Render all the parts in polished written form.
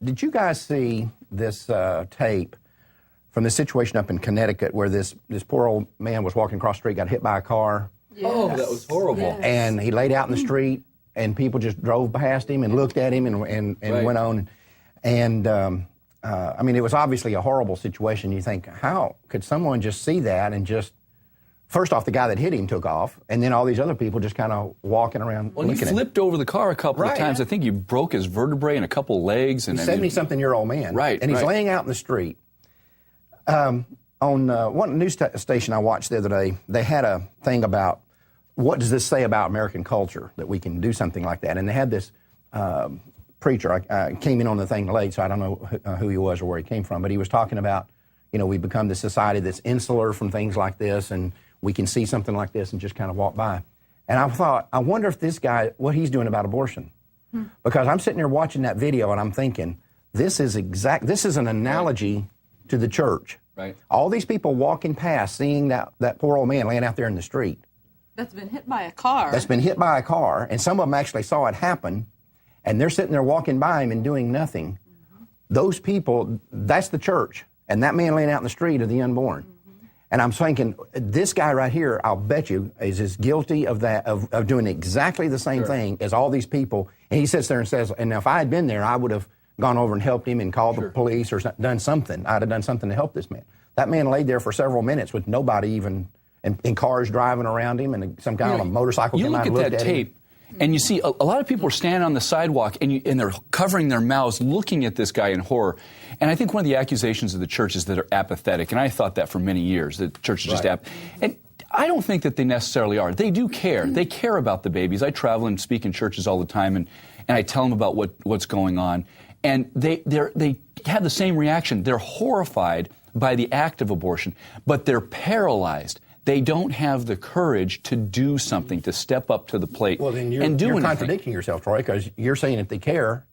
Did you guys see this tape from the situation up in Connecticut where this poor old man was walking across the street, got hit by a car? Yes. Oh, that was horrible. Yes. And he laid out in the street, and people just drove past him and looked at him and Right. went on. And, I mean, it was obviously a horrible situation. You think, how could someone just see that and just, first off, the guy that hit him took off, and then all these other people just kind of walking around Well, he looking at him. flipped over the car a couple of times. I think he broke his vertebrae and a couple legs. And He's a 70-something-year-old man. Right, and he's right. laying out in the street. On one news station I watched the other day, they had a thing about, what does this say about American culture, that we can do something like that? And they had this preacher, I came in on the thing late, so I don't know who he was or where he came from, but he was talking about, you know, we've become this society that's insular from things like this, and we can see something like this and just kind of walk by. And I thought, I wonder if this guy, what he's doing about abortion. Because I'm sitting there watching that video and I'm thinking, this is an analogy to the church. Right. All these people walking past, seeing that poor old man laying out there in the street. That's been hit by a car. That's been hit by a car, and some of them actually saw it happen, and they're sitting there walking by him and doing nothing. Those people, that's the church. And that man laying out in the street are the unborn. And I'm thinking, this guy right here, I'll bet you, is as guilty of that, of doing exactly the same thing as all these people. And he sits there and says, and if I had been there, I would have gone over and helped him and called the police or done something. I'd have done something to help this man. That man laid there for several minutes with nobody even, and cars driving around him, and some guy on a motorcycle came out and looked at him. You look at that tape, and you see a lot of people are standing on the sidewalk, and they're covering their mouths looking at this guy in horror. And I think one of the accusations of the church is that they're apathetic, and I thought that for many years, that the church is just And I don't think that they necessarily are. They do care. They care about the babies. I travel and speak in churches all the time, and I tell them about what's going on. And they have the same reaction. They're horrified by the act of abortion, but they're paralyzed. They don't have the courage to do something, to step up to the plate Well, then and do you're anything. contradicting yourself, Troy, because you're saying if they cared,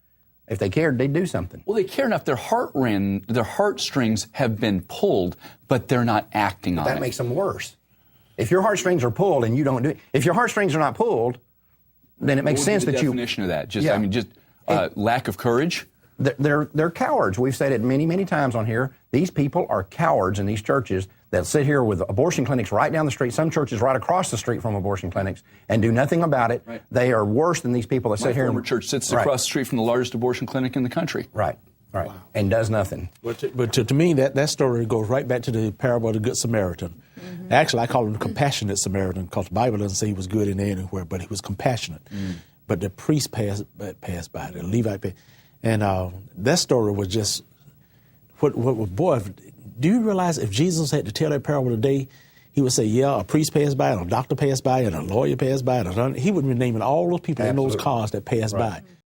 they'd do something. Well, they care enough. Their heartstrings have been pulled, but they're not acting on it. That makes them worse. If your heartstrings are pulled and you don't do it, if your heartstrings are not pulled, then it makes sense that you. What would be the definition of that? Just, lack of courage? They're cowards. We've said it many, many times on here. These people are cowards in these churches that sit here with abortion clinics right down the street, some churches right across the street from abortion clinics, and do nothing about it. Right. They are worse than these people that sit here. My former church sits across the street from the largest abortion clinic in the country. Right. Wow. And does nothing. But to me, that story goes right back to the parable of the Good Samaritan. Actually, I call him the compassionate Samaritan, because the Bible doesn't say he was good in anywhere, but he was compassionate. But the priest passed by, the Levite passed. And that story was just, boy, do you realize if Jesus had to tell that parable today, he would say, yeah, a priest passed by, and a doctor passed by, and a lawyer passed by, and he would be naming all those people in those cars that passed by.